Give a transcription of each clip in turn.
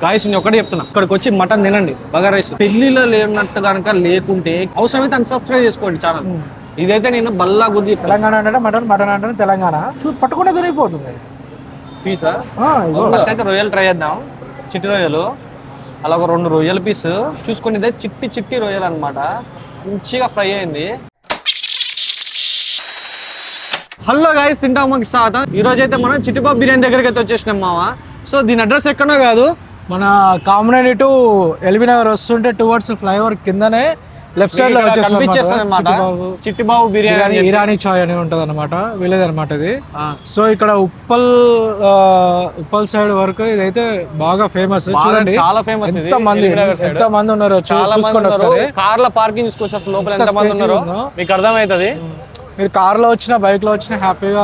Guys నేను ఒకటే చెప్తున్నా, ఇక్కడికి వచ్చి మటన్ తినండి, బగారా రైస్. పెళ్లిలో లేనట్టు కనుక లేకుంటే అవసరమైతే అన్సబ్స్క్రైబ్ చేసుకోండి ఛానల్. ఇదైతే నేను బల్లా గుద్ది. తెలంగాణ అంటే మటన్, మటన్ అంటే తెలంగాణ. పట్టుకుంటే దొరికిపోతుంది పీసా. ఫస్ట్ అయితే రొయ్యలు ట్రై చేద్దాం, చిట్టి రొయ్యలు. అలా ఒక 2 రొయ్యల పీస్ చూసుకొని, ఇదే చిట్టి చిట్టి రొయ్యలు అనమాట, మంచిగా ఫ్రై అయింది. హలో గాయస్, తింటామాకి స్వాగతం. ఈ రోజు అయితే మనం చిట్టిబాబు బిర్యానీ దగ్గరికి అయితే వచ్చేసినాం మావా. సో దీని అడ్రస్ ఎక్కడో కాదు, మన కామనేని టు ఎల్బీ నగర్ వస్తుంటే టువర్డ్స్ ఫ్లైఓవర్ కిందనే లెఫ్ట్ సైడ్ లో కనిపించేస్తుంది అనమాట చిట్టిబాబు బిర్యానీ. ఇరానీ చాయ్ అని ఉంటది అనమాట, విలేజ్ అనమాట ఇది. సో ఇక్కడ ఉప్పల్ సైడ్ వరకు ఇదైతే బాగా ఫేమస్. చూడండి చాలా ఫేమస్. ఎంత మంది ఉన్నారు, కార్ల పార్కింగ్ చూసుకోవచ్చు. అసలు లోపల ఎంత మంది ఉన్నారో మీకు అర్థమవుతుంది. మీరు కార్ లో వచ్చినా బైక్ లో వచ్చినా హ్యాపీగా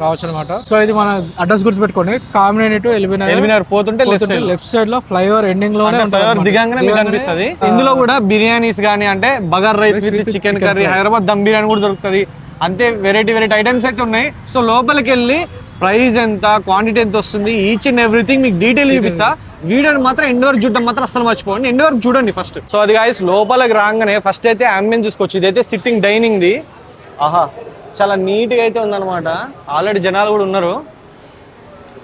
రావచ్చు అనమాట. సో ఇది మన అడ్రస్ గుర్తుపెట్టుకోండి, కామినేని టు ఎల్బీ నగర్ పోతుంటే లెఫ్ట్ సైడ్ లో ఫ్లైఓవర్ ఎండింగ్ లోనే ఫ్లైఓవర్ దిగంగానే మీకు కనిపిస్తుంది. ఇందులో కూడా బిర్యానీస్ గానీ, అంటే bagara rice with chicken curry, Hyderabad dum biryani కూడా దొరుకుతుంది. అంతే వెరైటీ ఐటమ్స్ అయితే ఉన్నాయి. సో లోపలికి వెళ్ళి ప్రైస్ ఎంత, క్వాంటిటీ ఎంత వస్తుంది, ఈచ్ అండ్ ఎవ్రీథింగ్ మీకు డీటెయిల్ చూపిస్తా. వీడియోని మాత్రం ఎండ్ వరకు చూడడం మాత్రం అసలు మర్చిపోండి, ఎండ్ వరకు చూడండి ఫస్ట్. సో అది గాయస్ లోపలికి రాగానే ఫస్ట్ అయితే అంబియన్స్ చూసుకోవచ్చు. ఇదైతే సిట్టింగ్ డైనింగ్ ది. ఆహా, చాలా నీట్గా అయితే ఉందన్నమాట. ఆల్రెడీ జనాలు కూడా ఉన్నారు.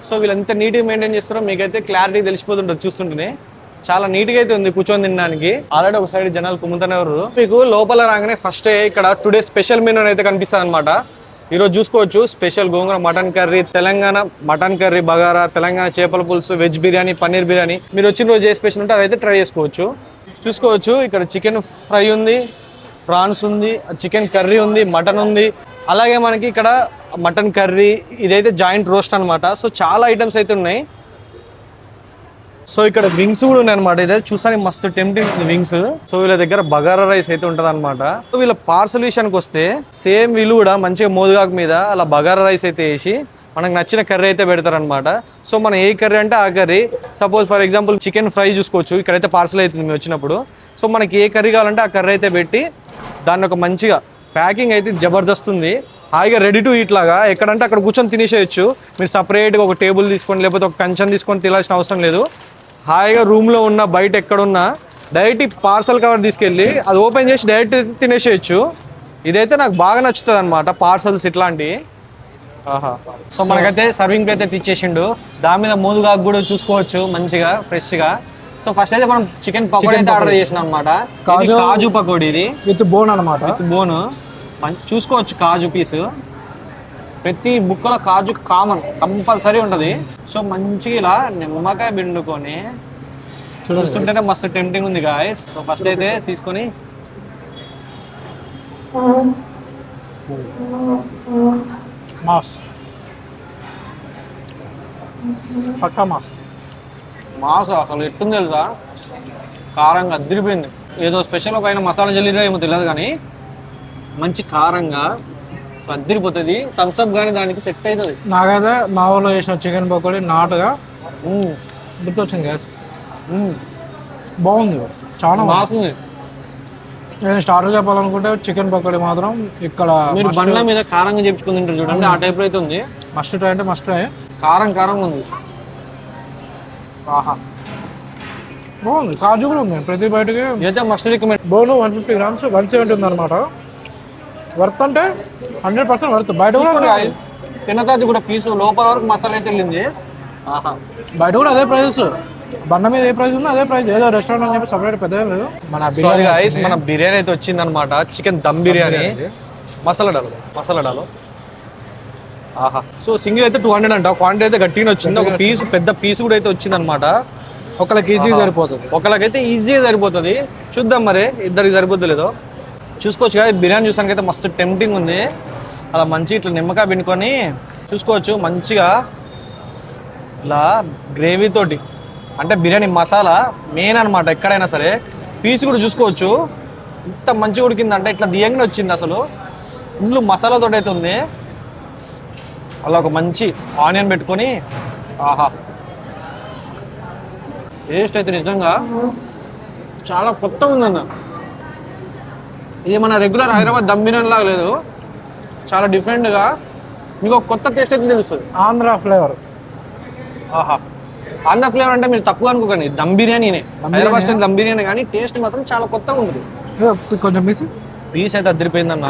సో వీళ్ళు ఎంత నీట్గా మెయింటైన్ చేస్తారో మీకైతే క్లారిటీ తెలిసిపోతుంటుంది చూస్తుంటేనే. చాలా నీట్గా అయితే ఉంది కూర్చొని తినడానికి. ఆల్రెడీ ఒక సైడ్ జనాలు కుమ్ముతూనే ఉన్నారు. మీకు లోపల రాగానే ఫస్ట్ ఇక్కడ టుడే స్పెషల్ మెనూ అయితే కనిపిస్తుంది అనమాట. ఈరోజు చూసుకోవచ్చు, special gongura mutton curry, Telangana mutton curry bagara, Telangana చేపల పులుసు, వెజ్ బిర్యానీ, పన్నీర్ బిర్యానీ. మీరు వచ్చిన రోజు ఏ స్పెషల్ ఉంటే అదైతే ట్రై చేసుకోవచ్చు. చూసుకోవచ్చు ఇక్కడ చికెన్ ఫ్రై ఉంది, ప్రాన్స్ ఉంది, చికెన్ కర్రీ ఉంది, మటన్ ఉంది. అలాగే మనకి ఇక్కడ మటన్ కర్రీ, ఇదైతే జాయింట్ రోస్ట్ అనమాట. సో చాలా ఐటమ్స్ అయితే ఉన్నాయి. సో ఇక్కడ వింగ్స్ కూడా ఉన్నాయి అనమాట. ఇదైతే చూసానికి మస్తు టెంప్టింగ్ ఉంది వింగ్స్. సో వీళ్ళ దగ్గర బగారా రైస్ అయితే ఉంటది అనమాట. సో వీళ్ళ పార్సల్ విషయానికి వస్తే సేమ్ వీళ్ళు కూడా మంచిగా మోదుగాకు మీద అలా బగారా రైస్ అయితే వేసి మనకు నచ్చిన కర్రీ అయితే పెడతారనమాట. సో మనం ఏ కర్రీ అంటే ఆ curry. Suppose for example chicken fry చూసుకోవచ్చు, ఇక్కడైతే పార్సల్ అవుతుంది మేము వచ్చినప్పుడు. సో మనకి ఏ కర్రీ కావాలంటే ఆ కర్రీ అయితే పెట్టి దాన్ని ఒక మంచిగా ప్యాకింగ్ అయితే జబర్దస్త్ ఉంది. హాయిగా రెడీ టు ఈట్ లాగా ఎక్కడంటే అక్కడ కూర్చొని తినేసేయచ్చు. మీరు సపరేట్గా ఒక టేబుల్ తీసుకొని లేకపోతే ఒక కంచెం తీసుకొని తినాల్సిన అవసరం లేదు. హాయిగా రూమ్లో ఉన్న బయట ఎక్కడున్నా డైరెక్ట్ పార్సల్ కవర్ తీసుకెళ్ళి అది ఓపెన్ చేసి డైరెక్ట్ తినేసేయచ్చు. ఇదైతే నాకు బాగా నచ్చుతుంది అనమాట, పార్సల్స్ ఇట్లాంటివి. ఆహా, సో మనకైతే సర్వింగ్ ప్లేట్ అయితే ఇచ్చేసిండు. దాని మీద మోదుగాకు కూడా చూసుకోవచ్చు మంచిగా ఫ్రెష్గా. సో ఫస్ట్ అయితే మనం చికెన్ పకోడీ అయితే ఆర్డర్ చేసినాం అనమాట. కాజు పకోడీ, ఇది విత్ బోన్ అనమాట. విత్ బోన్ చూసుకోవచ్చు. కాజు పీసు, ప్రతి బుక్కలో కాజు కామన్ కంపల్సరీ ఉంటుంది. సో మంచిగా ఇలా నిమ్మకాయ పిండుకొని చూస్తుంటేనే మస్తు టెంప్టింగ్ ఉంది గాయస్. సో ఫస్ట్ అయితే తీసుకొని మాస్, పక్కా మాస్. మాస్ అసలు ఎట్టుంది తెలుసా, కారంగా అదిరిపోయింది. ఏదో స్పెషల్ ఒక ఆయన మసాలా జల్లీలో ఏమో తెలియదు కానీ మంచి కారంగా అసలు అదిరిపోతుంది. థమ్స్అప్ కానీ దానికి సెట్ అవుతుంది. నాకైతే మా ఊళ్ళో చేసిన చికెన్ పకోడీ నాటుగా గుర్తొచ్చింది గ్యాస్. బాగుంది, చాలా బాగుంది. నేను స్టార్టర్ చెప్పాలనుకుంటే చికెన్ పకోడీ మాత్రం ఇక్కడ మీరు బండ్ల మీద కారంగా చేపించుకుని తింటారు చూడండి, ఆ టైప్లో అయితే ఉంది. మస్ట్ ట్రై అంటే మస్ట్ ట్రై. కారం ఉంది. ఆహా, బాగుంది. కాజు కూడా ఉంది ప్రతి బయటకి. అయితే మస్ట్ రికమెండ్. బోను 150 grams 170 ఉంది అనమాట. వర్త్ అంటే 100% వర్త్. బయట కూడా తినతాది కూడా పీసు లోపల వరకు మసాలా అయితే వెళ్ళింది. ఆహా, బయట కూడా అదే ప్రైస్, బండ మీద ఏ ప్రైస్ ఉందో అదే ప్రైస్. ఏదో రెస్టారెంట్ అని చెప్పి సపరేట్ పెద్ద లేదు. మన బిర్యానీ అయితే వచ్చింది అనమాట. చికెన్ దమ్ బిర్యానీ, మసాలా డాలో. ఆహా, సో సింగిల్ అయితే 200 అంట. క్వాంటిటీ అయితే గట్టిగా వచ్చింది. ఒక పీస్, పెద్ద పీస్ కూడా అయితే వచ్చింది అనమాట. ఒకళ్ళకి ఈజీగా సరిపోతుంది, ఒకళ్ళకైతే ఈజీగా సరిపోతుంది. చూద్దాం మరి ఇద్దరికి సరిపోద్దు లేదో. చూసుకోవచ్చు కదా, బిర్యానీ చూసానికి అయితే మస్తు టెంప్టింగ్ ఉంది. అలా మంచి ఇట్లా నిమ్మకాయ పిండుకొని చూసుకోవచ్చు. మంచిగా ఇలా గ్రేవీ తోటి, అంటే బిర్యానీ మసాలా మెయిన్ అనమాట ఎక్కడైనా సరే. పీస్ కూడా చూసుకోవచ్చు ఇంత మంచిగా ఉడికిందంటే, ఇట్లా దియంగానే వచ్చింది. అసలు ఫుల్ మసాలాతోటి అయితే ఉంది. అలా ఒక మంచి ఆనియన్ పెట్టుకొని, ఆహా, టేస్ట్ అయితే నిజంగా చాలా కొత్తగా ఉందన్న. ఇది మన రెగ్యులర్ హైదరాబాద్ దమ్ బిర్యానీ లాగా లేదు, చాలా డిఫరెంట్గా మీకు ఒక కొత్త టేస్ట్ అయితే తెలుస్తుంది. ఆంధ్ర ఫ్లేవర్. ఆహా, ఆంధ్ర ఫ్లేవర్ అంటే మీరు తక్కువ అనుకోకండి, దమ్ బిర్యానీనే, హైదరాబాద్ స్టైల్ దమ్ బిర్యానీ, కానీ టేస్ట్ మాత్రం చాలా కొత్తగా ఉంటుంది. కొంచెం పీస్ అయితే అదిరిపోయిందన్న.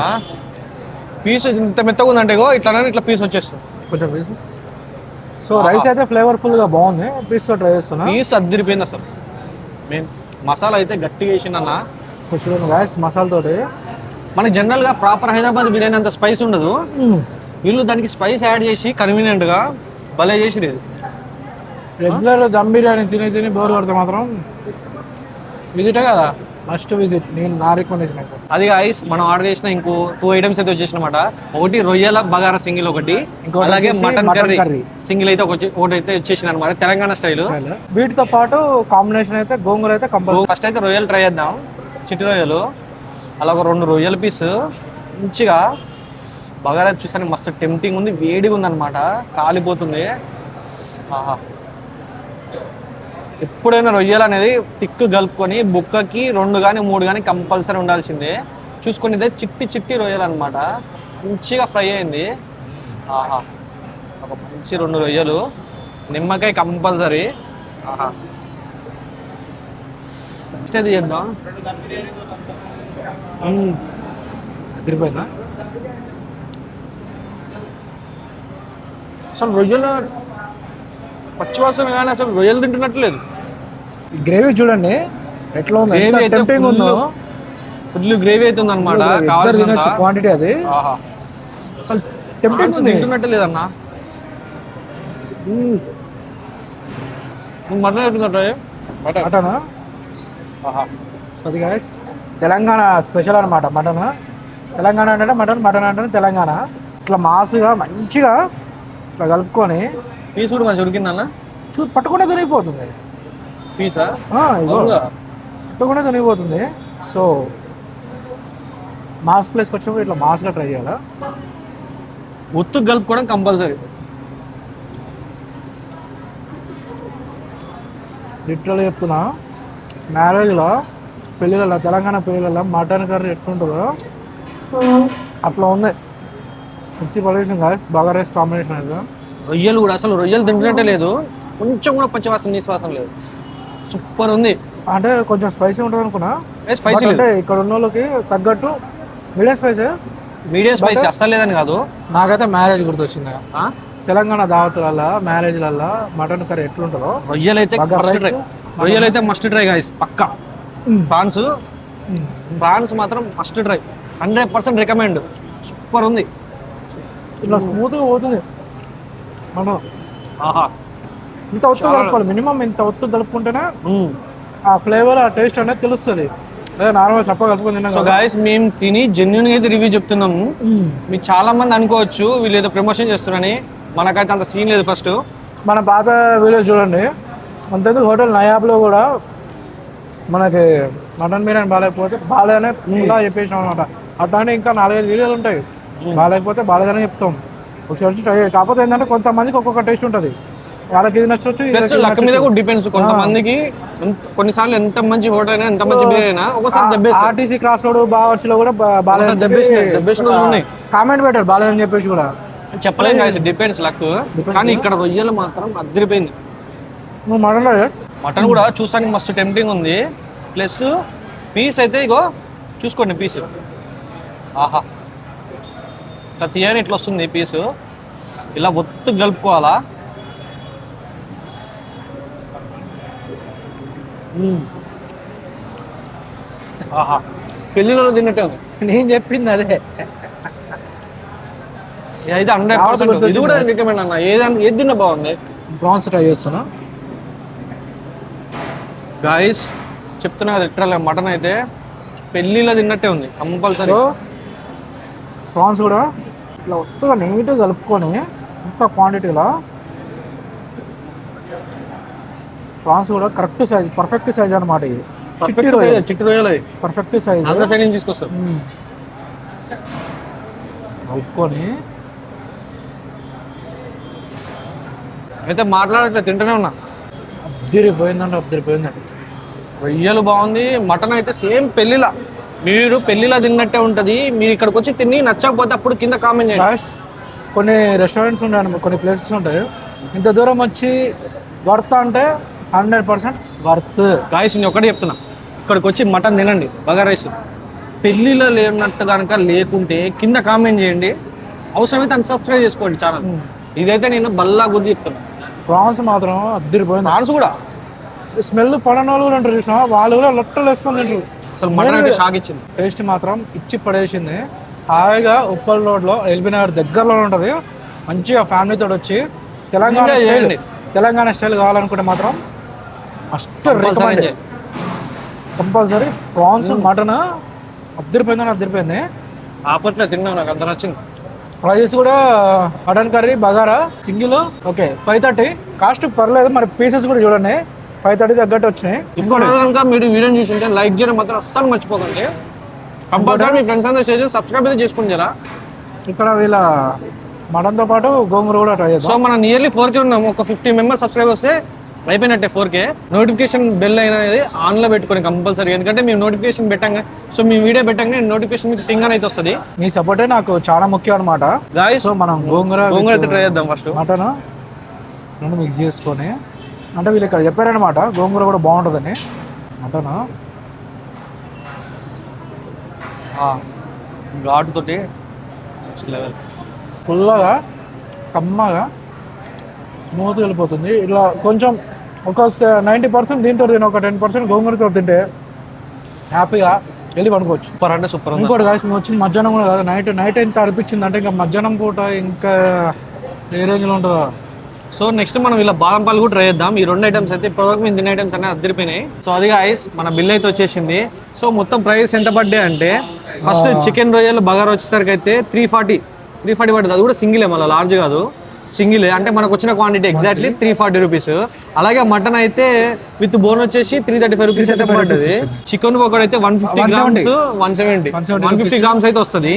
పీస్ ఇంత మెత్తగా ఉందంటే ఇట్లా పీస్ వచ్చేస్తుంది కొంచెం పీస్. సో రైస్ అయితే ఫ్లేవర్ఫుల్ గా బాగుంది. పీస్ తో ట్రై చేస్తున్నా. పీస్ అదిరిపోయింది అసలు. మేము మసాలా అయితే గట్టిగా వేసిందన్న. సో చూడండి రైస్ మసాలా తోటి. మనకి జనరల్ గా ప్రాపర్ హైదరాబాద్ బిర్యానీ అంత స్పైస్ ఉండదు, వీళ్ళు దానికి స్పైస్ యాడ్ చేసి కన్వీనియంట్ గా భలే చేసి లేదు. రెగ్యులర్ దమ్ బిర్యానీ తిని బోర్ కొడితే మాత్రం విజిటే కదా, మస్ట్ విజిట్. నేను నా రికమెండేషన్ అయితే అది ఐస్. మనం ఆర్డర్ చేసిన ఇంకో 2 ఐటమ్స్ అయితే వచ్చేసినమాట. ఒకటి రొయ్యల బగారా సింగిల్, ఒకటి అలాగే మటన్ కర్రీ సింగిల్ అయితే ఒకటి అయితే వచ్చేసింది అనమాట, తెలంగాణ స్టైల్. వీటితో పాటు కాంబినేషన్ అయితే గోంగూర అయితే కంపల్సరీ. ఫస్ట్ అయితే రొయ్యలు ట్రై చేద్దాం, చిట్టి రొయ్యలు. అలా ఒక 2 రొయ్యల పీస్ మంచిగా బగారా చూసాను, మస్తు టెంప్టింగ్ ఉంది, వేడిగా ఉంది అనమాట, కాలిపోతుంది. ఆహా, ఎప్పుడైనా రొయ్యలు అనేది తిక్కు కలుపుకొని బుక్కకి 2 కానీ 3 కానీ కంపల్సరీ ఉండాల్సిందే. చూసుకొని ఇదే చిట్టి రొయ్యలు అనమాట, మంచిగా ఫ్రై అయింది. ఆహా, ఒక మంచి 2 రొయ్యలు, నిమ్మకాయ కంపల్సరీ. ఆహా, నెక్స్ట్ అది చేద్దాం. అదిరిపోయిందా అసలు రొయ్యలు పచ్చివాసన కానీ అసలు రొయ్యలు తింటున్నట్లేదు. గ్రేవీ చూడండి ఎట్లా ఉంది, టెంప్టింగ్ ఉందో. ఫుల్ గ్రేవీ అవుతుంది అనమాట, క్వాంటిటీ అది. అసలు టెంప్టింగ్ ఉంది, తింటున్నట్టు లేదన్నా. మటన్ ఎట్టుందంటే మటన్. సో అది గైస్ తెలంగాణ స్పెషల్ అనమాట మటన్. తెలంగాణ అంటే మటన్, మటన్ అంటే తెలంగాణ. ఇట్లా మాసుగా మంచిగా ఇట్లా కలుపుకొని పీస్ కూడా మంచిగా ఉడికిందన్న. పట్టుకుంటే దొరికిపోతుంది పీసా, పట్టుకుంటే దొరికిపోతుంది. సో మాస్ ప్లేస్కి వచ్చినప్పుడు ఇట్లా మాస్గా ట్రై చేయాలా, ఒత్తు కలుపుకోవడం కంపల్సరీ. లిటరల్గా చెప్తున్నా, మ్యారేజ్లో పెళ్ళిళ్ళ తెలంగాణ పెళ్ళిళ్ళ మటన్ కర్రీ ఎట్లుంటుందో అట్లా ఉంది. మంచి పొజిషన్ కాదు, బాగా రైస్ కాంబినేషన్ అయితే. రొయ్యలు కూడా అసలు రొయ్యలు తింటున్నట్టే లేదు, కొంచెం కూడా పచ్చివాసన నీశ్వాసం లేదు, సూపర్ ఉంది. అంటే కొంచెం స్పైసీ ఉంటుంది అనుకున్నా, స్పైసీ అంటే ఇక్కడ ఉన్న వాళ్ళకి తగ్గట్టు మీడియం స్పైసీ. మీడియం స్పైసీ అస్సలు లేదని కాదు. నాకైతే మ్యారేజ్ గుర్తొచ్చింది, తెలంగాణ దావతులల్లా మ్యారేజ్లల్లా మటన్ కర్రీ ఎట్లుంటుందో. రొయ్యలు అయితే మస్ట్ ట్రై గాయ్స్, పక్కా. ప్రాన్స్ మాత్రం మస్ట్ ట్రై, 100% రికమెండ్. సూపర్ ఉంది, ఇట్లా స్మూత్గా పోతుంది మనం. ఆహా, ఇంత ఒత్తు కలుపుకోవాలి, మినిమం ఇంత ఒత్తు కలుపుకుంటేనే ఆ ఫ్లేవర్, ఆ టేస్ట్ అనేది తెలుస్తుంది. లేదా నార్మల్ చప్ప కలుపుకొని తిన్నాం. సో గాయస్ మేము తిని జెన్యున్గా అయితే రివ్యూ చెప్తున్నాము. మీకు చాలా మంది అనుకోవచ్చు వీళ్ళు ఏదో ప్రమోషన్ చేస్తున్నారని, మనకైతే అంత సీన్ లేదు. ఫస్ట్ మన పాత వీడియో చూడండి, అంతేందుకు హోటల్ నయాబ్లో కూడా మనకి మటన్ బిర్యానీ బాగాలేకపోతే బాగాలేనే ఇలా చెప్పేసినాం అనమాట. అట్లాంటి ఇంకా 4-5 వీడియోలు ఉంటాయి, బాగాలేకపోతే బాగాలేదని చెప్తాం. ఒకసారి వచ్చి ట్రై చేయాలి. కాకపోతే ఏంటంటే కొంతమందికి ఒక్కొక్క టేస్ట్ ఉంటుంది, వాళ్ళకి ఇది నచ్చొచ్చు, లక్ మీద కూడా డిపెండ్స్. కొంతమందికి కొన్నిసార్లు ఎంత మంచి హోటల్ అయినా, ఎంత మంచి బిర్యానీ అయినా ఒకసారి ఆర్టీసీ క్రాస్ రోడ్ బావర్చిలో కూడా బాగాలేదు కామెంట్ పెట్టారు, బాగాలేదని చెప్పేసి కూడా చెప్పలేం కాదు, డిపెండ్స్ లక్. కానీ ఇక్కడ రొయ్యలు మాత్రం అదిరిపోయింది. మటన్ కూడా చూసానికి మస్తు టెంప్టింగ్ ఉంది. ప్లస్ పీస్ అయితే ఇగో చూసుకోండి, పీస్ ఆహా తీయని ఇట్లా వస్తుంది పీసు. ఇలా ఒత్తు కలుపుకోవాలా. ఆహా, పెళ్ళిలో తిన్నట్టే ఉంది. నేను చెప్పింది అదే. అయితే 100% ఇది కూడా రికమెండ్ అన్న. ఏది తిన్నా బాగుంది. ప్రాన్స్ ట్రై చేస్తున్నా గాయస్, చెప్తున్నా లిటరల్ మటన్ అయితే పెళ్ళిలో తిన్నట్టే ఉంది కంపల్సరీ. ప్రాన్స్ కూడా ఇట్లా ఒత్తుగా నీట్గా కలుపుకొని ఇంత క్వాంటిటీలో ప్రాన్స్ కూడా కరెక్ట్ సైజ్, పర్ఫెక్ట్ సైజ్ అనమాట. ఇది చిట్టి రొయ్యలు పర్ఫెక్ట్ సైజ్ తీసుకొస్తాం. కలుపుకొని అయితే మాట్లాడట్లేదు, తింటూనే ఉన్నా. అద్దరిపోయిందండి. రొయ్యలు బాగుంది. మటన్ అయితే సేమ్ పెళ్ళిలా, మీరు పెళ్ళిలా తిన్నట్టే ఉంటుంది. మీరు ఇక్కడికి వచ్చి తిని నచ్చకపోతే అప్పుడు కింద కామెంట్ చేయండి. కొన్ని రెస్టారెంట్స్ ఉంటాయి, కొన్ని ప్లేసెస్ ఉంటాయి, ఇంత దూరం వచ్చి వర్త్ అంటే 100% వర్త్. గాయస్ నేను ఒకటి చెప్తున్నా, ఇక్కడికి వచ్చి మటన్ తినండి, బగారా రైస్. పెళ్లిలో లేనట్టు కనుక లేకుంటే కింద కామెంట్ చేయండి, అవసరమైతే అన్సబ్స్క్రైబ్ చేసుకోండి ఛానల్. ఇదైతే నేను బల్లా గుద్ది చెప్తున్నా. ప్రాన్స్ మాత్రం అద్దరిపోయింది. ప్రాన్స్ కూడా స్మెల్ పడని వాళ్ళు కూడా ఉంటారు చూసిన, వాళ్ళు కూడా లొట్టలు వేసుకొని తింటారు. అసలు మటన్ అయితే షాక్ ఇచ్చింది. టేస్ట్ మాత్రం ఇచ్చి పడేసింది. హాయిగా ఉప్పల్ రోడ్లో ఎల్బీ నగర్ దగ్గరలో ఉంటుంది. మంచిగా ఫ్యామిలీతో వచ్చి తెలంగాణ స్టైల్ కావాలనుకుంటే మాత్రం మస్ట్ కంపల్సరీ. ప్రాన్స్ మటన్ అద్దరిపోయింది. ఆపట్లో తిన్నాను, నాకు అంత నచ్చింది. ప్రైజెస్ కూడా mutton curry bagara single okay 530. Cost పర్లేదు, మరి పీసెస్ కూడా చూడండి 530 తగ్గట్టు వచ్చినాయి. ఇంకోటి కనుక మీరు వీడియో చూసింటే లైక్ చేయడం మాత్రం అస్సలు మర్చిపోకండి. కంపల్సరీ మీ ఫ్రెండ్స్ అందరూ షేర్ చేసి సబ్స్క్రైబ్ అయితే చేసుకోండి జరా. ఇక్కడ వీళ్ళ మటన్తో పాటు గోంగూర కూడా ట్రై చేద్దాం. సో మనం నియర్లీ 4K ఉన్నాము. ఒక 50 మెంబర్స్ సబ్స్క్రైబ్ వస్తే అయిపోయినట్టే 4K. నోటిఫికేషన్ బెల్ అనేది ఆన్లో పెట్టుకోండి కంపల్సరీ, ఎందుకంటే మేము నోటిఫికేషన్ పెట్టంగా, సో మీ వీడియో పెట్టంగా నోటిఫికేషన్ మీకు టింగ్ అని అయితే వస్తుంది. మీ సపోర్టే నాకు చాలా ముఖ్యం అనమాట. సో మనం గోంగూర అయితే ట్రై చేద్దాం. ఫస్ట్ మటన్ రెండు మిక్స్ చేసుకొని, అంటే వీళ్ళు ఇక్కడ చెప్పారనమాట గోంగూర కూడా బాగుంటుందని. మటన్ ఘాటుతోటి లెవెల్ ఫుల్గా కమ్మగా స్మూత్గా వెళ్ళిపోతుంది. ఇట్లా కొంచెం ఒక 90% దీంతో తిన, ఒక 10% గోంగూరతో తింటే హ్యాపీగా వెళ్ళి పడుకోవచ్చు. సూపర్ అంటే సూపర్. ఇంకోటి కాదు, మేము వచ్చింది మధ్యాహ్నం కూడా కాదు, నైట్ ఎంత అనిపించింది అంటే ఇంకా మధ్యాహ్నం పూట ఇంకా ఏ రేంజ్లో ఉంటుందో. సో నెక్స్ట్ మనం ఇలా బాదం పాలు కూడా ట్రై చేద్దాం. ఈ 2 ఐటమ్స్ అయితే ఇప్పటివరకు మేము తినే ఐటమ్స్ అన్నీ అద్దరిపోయినాయి. సో అది ఐస్ మన బిల్ అయితే వచ్చేసింది. సో మొత్తం ప్రైస్ ఎంత పడ్డాయి అంటే, ఫస్ట్ చికెన్ రొయ్యలు బగారా వచ్చేసరికి అయితే 340 పడుతుంది. అది కూడా సింగిలే, మళ్ళీ లార్జ్ కాదు, సింగిల్. అంటే మనకు వచ్చిన క్వాంటిటీ ఎగ్జాక్ట్లీ 340 రూపీస్. అలాగే మటన్ అయితే విత్ బోన్ వచ్చేసి 335 రూపీస్ అయితే పడుతుంది. చికెన్ ఒకటి అయితే 150 గ్రామ్స్ 150 గ్రామ్స్ అయితే వస్తుంది.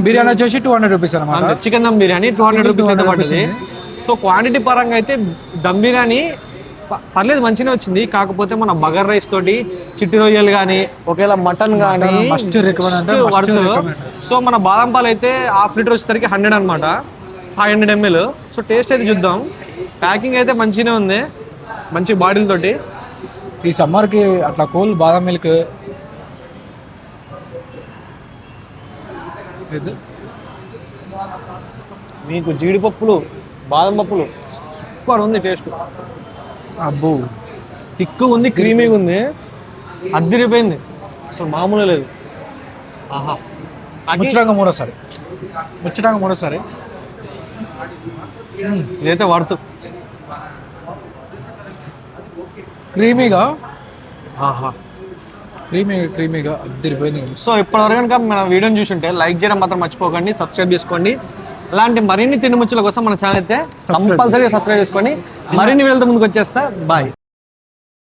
బిర్యానీ వచ్చేసి 200 రూపీస్ అనమాట. చికెన్ దమ్ బిర్యానీ 200 రూపీస్ అయితే పడుతుంది. సో క్వాంటిటీ పరంగా అయితే దమ్ బిర్యానీ పర్లేదు మంచిగా వచ్చింది. కాకపోతే మన బగర్ రైస్ తోటి చిట్టి రొయ్యలు కానీ ఒకవేళ మటన్ కానీ వర్త్. సో మన బాదం పాలు అయితే ½ లీటర్ వచ్చేసరికి 100 అనమాట, 500 ml. సో టేస్ట్ అయితే చూద్దాం. ప్యాకింగ్ అయితే మంచిగానే ఉంది, మంచి బాటిల్ తోటి. ఈ సమ్మర్కి అట్లా కూల్ బాదం మిల్క్ మీకు జీడిపప్పులు బాదం పప్పులు సూపర్ ఉంది టేస్ట్. అబ్బో తిక్కు ఉంది, క్రీమీగా ఉంది, అద్దరిపోయింది, అసలు మామూలు లేదు. ఆహా ముచ్చటంగా మూడోసారి ఇదైతే వర్త్. క్రీమీగా ఆహా క్రీమీగా అద్దరిపోయింది. సో ఇప్పటివరకు కనుక మన వీడియోని చూసుంటే లైక్ చేయడం మాత్రం మర్చిపోకండి, సబ్స్క్రైబ్ చేసుకోండి. అలాంటి మరిన్ని తిండి ముచ్చల కోసం మన ఛానల్ అయితే కంపల్సరీగా సబ్స్క్రైబ్ చేసుకోండి. మరిన్ని వీళ్ళతో ముందుకు వచ్చేస్తా. బాయ్.